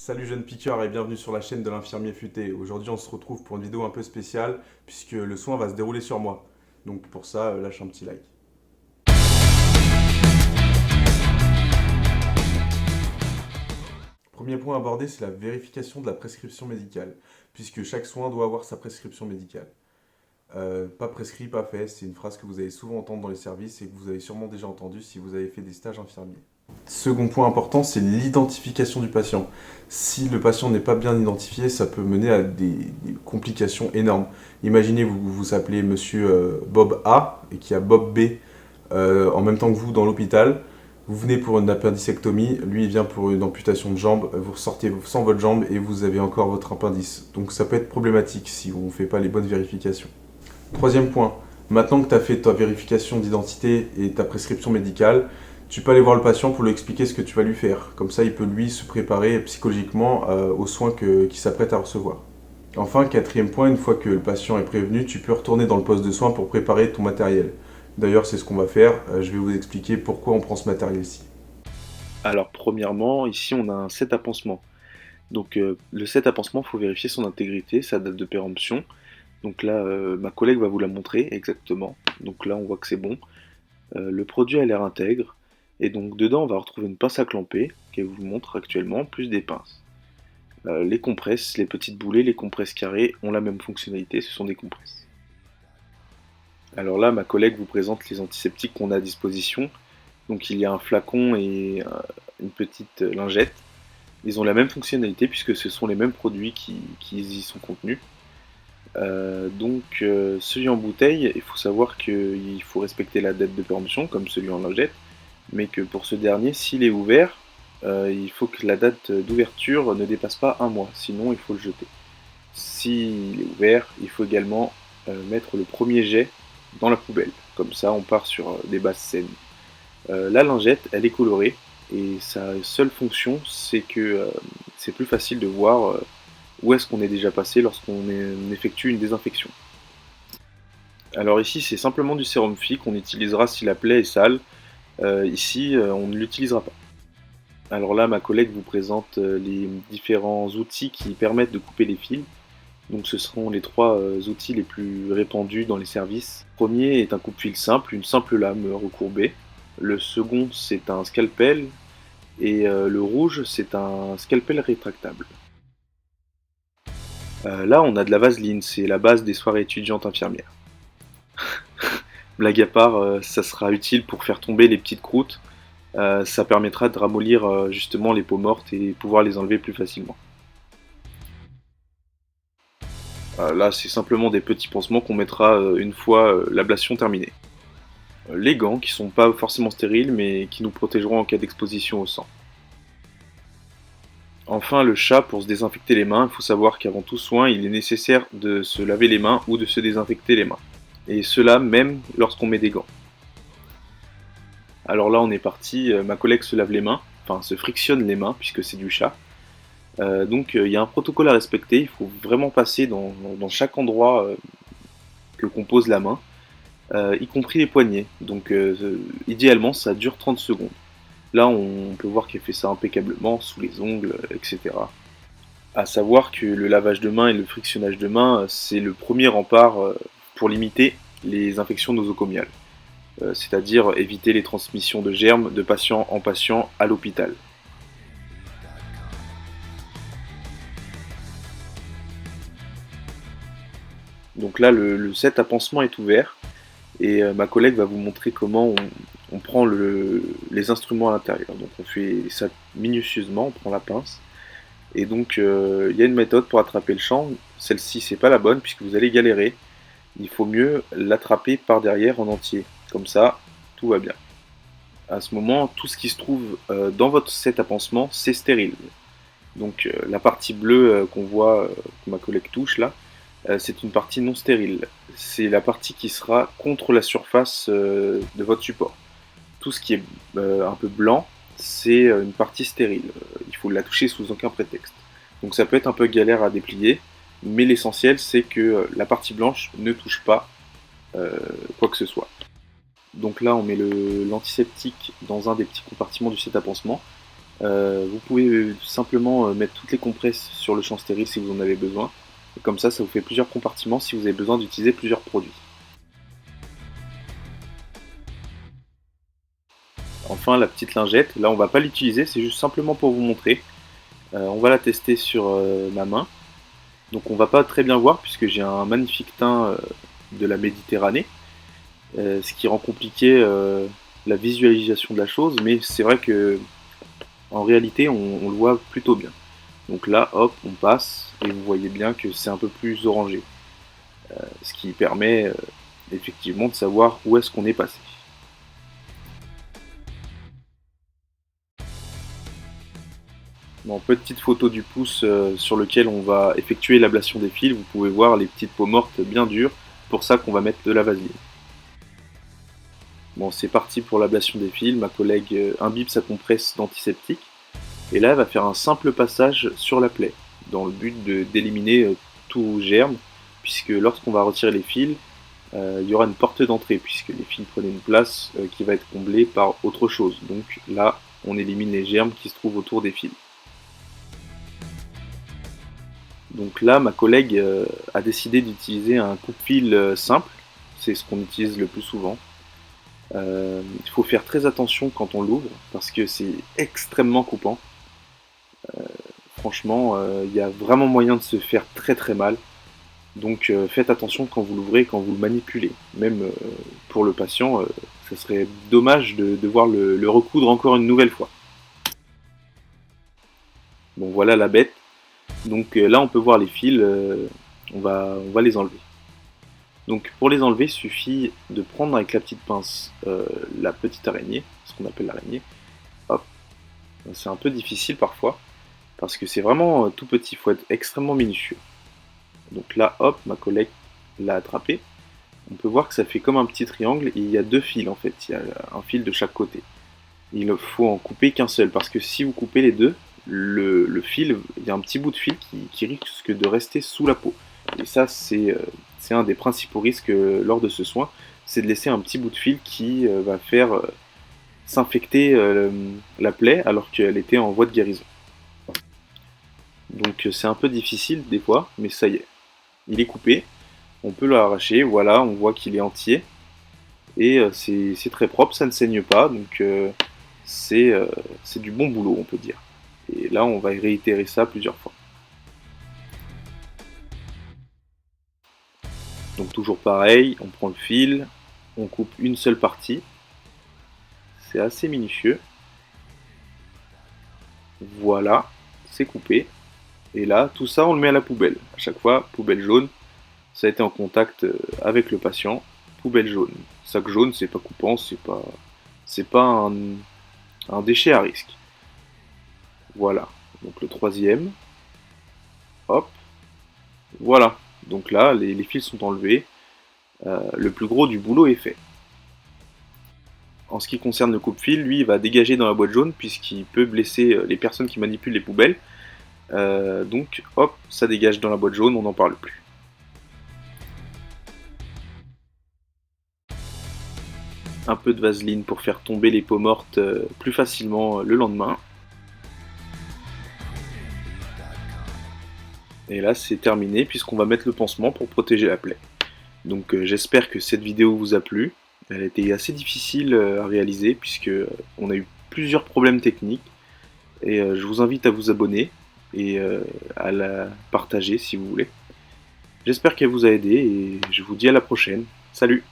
Salut jeunes piqueurs et bienvenue sur la chaîne de l'infirmier futé. Aujourd'hui on se retrouve pour une vidéo un peu spéciale puisque le soin va se dérouler sur moi. Donc pour ça, lâche un petit like. Premier point abordé, c'est la vérification de la prescription médicale, puisque chaque soin doit avoir sa prescription médicale. Pas prescrit, pas fait, c'est une phrase que vous allez souvent entendre dans les services et que vous avez sûrement déjà entendu si vous avez fait des stages infirmiers. Second point important, c'est l'identification du patient. Si le patient n'est pas bien identifié, ça peut mener à des complications énormes. Imaginez, vous vous appelez monsieur Bob A et qu'il y a Bob B en même temps que vous dans l'hôpital. Vous venez pour une appendicectomie, lui il vient pour une amputation de jambe, vous ressortez sans votre jambe et vous avez encore votre appendice. Donc ça peut être problématique si on ne fait pas les bonnes vérifications. Troisième point, maintenant que tu as fait ta vérification d'identité et ta prescription médicale, tu peux aller voir le patient pour lui expliquer ce que tu vas lui faire. Comme ça, il peut lui se préparer psychologiquement aux soins qu'il s'apprête à recevoir. Enfin, quatrième point, une fois que le patient est prévenu, tu peux retourner dans le poste de soins pour préparer ton matériel. D'ailleurs, c'est ce qu'on va faire. Je vais vous expliquer pourquoi on prend ce matériel-ci. Alors premièrement, ici on a un set à pansement. Donc le set à pansement, il faut vérifier son intégrité, sa date de péremption. Donc là, ma collègue va vous la montrer exactement. Donc là, on voit que c'est bon. Le produit a l'air intègre. Et donc dedans, on va retrouver une pince à clamper, qu'elle vous montre actuellement, plus des pinces. Les compresses, les petites boulées, les compresses carrées ont la même fonctionnalité, ce sont des compresses. Alors là, ma collègue vous présente les antiseptiques qu'on a à disposition. Donc il y a un flacon et une petite lingette. Ils ont la même fonctionnalité puisque ce sont les mêmes produits qui y sont contenus. Celui en bouteille, il faut savoir qu'il faut respecter la date de péremption comme celui en lingette, mais que pour ce dernier, s'il est ouvert, il faut que la date d'ouverture ne dépasse pas un mois, sinon il faut le jeter. S'il est ouvert, il faut également mettre le premier jet dans la poubelle, comme ça on part sur des bases saines. La lingette, elle est colorée, et sa seule fonction, c'est que c'est plus facile de voir où est-ce qu'on est déjà passé lorsqu'on effectue une désinfection. Alors ici, c'est simplement du sérum Phi qu'on utilisera si la plaie est sale. Ici, on ne l'utilisera pas. Alors là, ma collègue vous présente les différents outils qui permettent de couper les fils. Donc ce seront les trois outils les plus répandus dans les services. Le premier est un coupe-fil simple, une simple lame recourbée. Le second, c'est un scalpel. Et le rouge, c'est un scalpel rétractable. Là, on a de la vaseline, c'est la base des soirées étudiantes infirmières. Blague à part, ça sera utile pour faire tomber les petites croûtes. Ça permettra de ramollir justement les peaux mortes et pouvoir les enlever plus facilement. Là, c'est simplement des petits pansements qu'on mettra une fois l'ablation terminée. Les gants, qui sont pas forcément stériles, mais qui nous protégeront en cas d'exposition au sang. Enfin, le chat, pour se désinfecter les mains, il faut savoir qu'avant tout soin, il est nécessaire de se laver les mains ou de se désinfecter les mains. Et cela même lorsqu'on met des gants. Alors là, on est parti, ma collègue se lave les mains, enfin se frictionne les mains, puisque c'est du chat. Il y a un protocole à respecter, il faut vraiment passer dans chaque endroit que compose la main, y compris les poignets. Donc idéalement, ça dure 30 secondes. Là, on peut voir qu'elle fait ça impeccablement, sous les ongles, etc. À savoir que le lavage de main et le frictionnage de main, c'est le premier rempart pour limiter les infections nosocomiales. C'est-à-dire éviter les transmissions de germes de patient en patient à l'hôpital. Donc là, le set à pansement est ouvert et ma collègue va vous montrer comment on prend les instruments à l'intérieur. Donc on fait ça minutieusement, on prend la pince. Et donc il y a une méthode pour attraper le champ. Celle-ci, c'est pas la bonne puisque vous allez galérer. Il faut mieux l'attraper par derrière en entier. Comme ça, tout va bien. À ce moment, tout ce qui se trouve dans votre set à pansement, c'est stérile. Donc la partie bleue qu'on voit, que ma collègue touche là, c'est une partie non stérile. C'est la partie qui sera contre la surface de votre support. Tout ce qui est un peu blanc, c'est une partie stérile. Il faut la toucher sous aucun prétexte. Donc ça peut être un peu galère à déplier, mais l'essentiel c'est que la partie blanche ne touche pas quoi que ce soit. Donc là on met l'antiseptique dans un des petits compartiments du set à pansement. Vous pouvez simplement mettre toutes les compresses sur le champ stérile si vous en avez besoin. Et comme ça vous fait plusieurs compartiments si vous avez besoin d'utiliser plusieurs produits. Enfin, la petite lingette, là on va pas l'utiliser, c'est juste simplement pour vous montrer. On va la tester sur ma main. Donc on va pas très bien voir puisque j'ai un magnifique teint de la Méditerranée, ce qui rend compliqué la visualisation de la chose, mais c'est vrai que en réalité on le voit plutôt bien. Donc là, hop, on passe et vous voyez bien que c'est un peu plus orangé, ce qui permet effectivement de savoir où est-ce qu'on est passé. Bon, petite photo du pouce sur lequel on va effectuer l'ablation des fils, vous pouvez voir les petites peaux mortes bien dures, pour ça qu'on va mettre de la vaseline. Bon, c'est parti pour l'ablation des fils, ma collègue imbibe sa compresse d'antiseptique, et là elle va faire un simple passage sur la plaie, dans le but d'éliminer tout germe, puisque lorsqu'on va retirer les fils, il y aura une porte d'entrée, puisque les fils prenaient une place qui va être comblée par autre chose. Donc là, on élimine les germes qui se trouvent autour des fils. Donc là, ma collègue a décidé d'utiliser un coupe-fil simple, c'est ce qu'on utilise le plus souvent. Il faut faire très attention quand on l'ouvre, parce que c'est extrêmement coupant. Franchement, il y a vraiment moyen de se faire très très mal. Donc faites attention quand vous l'ouvrez, quand vous le manipulez. Même pour le patient, ça serait dommage de devoir le recoudre encore une nouvelle fois. Bon, voilà la bête. Donc là, on peut voir les fils, on va les enlever. Donc pour les enlever, il suffit de prendre avec la petite pince la petite araignée, ce qu'on appelle l'araignée. Hop. C'est un peu difficile parfois, parce que c'est vraiment tout petit, il faut être extrêmement minutieux. Donc là, hop, ma collègue l'a attrapé. On peut voir que ça fait comme un petit triangle et il y a deux fils en fait, il y a un fil de chaque côté. Il faut en couper qu'un seul, parce que si vous coupez les deux, le fil, il y a un petit bout de fil qui risque de rester sous la peau. Et ça, c'est un des principaux risques lors de ce soin, c'est de laisser un petit bout de fil qui va faire s'infecter la plaie alors qu'elle était en voie de guérison. Donc c'est un peu difficile des fois, mais ça y est, il est coupé, on peut l'arracher, voilà, on voit qu'il est entier, et c'est très propre, ça ne saigne pas, donc c'est du bon boulot, on peut dire. Et là, on va réitérer ça plusieurs fois. Donc toujours pareil, on prend le fil, on coupe une seule partie, c'est assez minutieux. Voilà, c'est coupé. Et là, tout ça, on le met à la poubelle. À chaque fois, poubelle jaune, ça a été en contact avec le patient, poubelle jaune. Sac jaune, c'est pas coupant, c'est pas un déchet à risque. Voilà, donc le troisième, hop, voilà. Donc là, les fils sont enlevés, le plus gros du boulot est fait. En ce qui concerne le coupe-fil, lui, il va dégager dans la boîte jaune puisqu'il peut blesser les personnes qui manipulent les poubelles. Donc, hop, ça dégage dans la boîte jaune, on n'en parle plus. Un peu de vaseline pour faire tomber les peaux mortes plus facilement le lendemain. Et là, c'est terminé puisqu'on va mettre le pansement pour protéger la plaie. Donc, j'espère que cette vidéo vous a plu. Elle a été assez difficile à réaliser puisque on a eu plusieurs problèmes techniques. Et je vous invite à vous abonner et à la partager si vous voulez. J'espère qu'elle vous a aidé et je vous dis à la prochaine. Salut!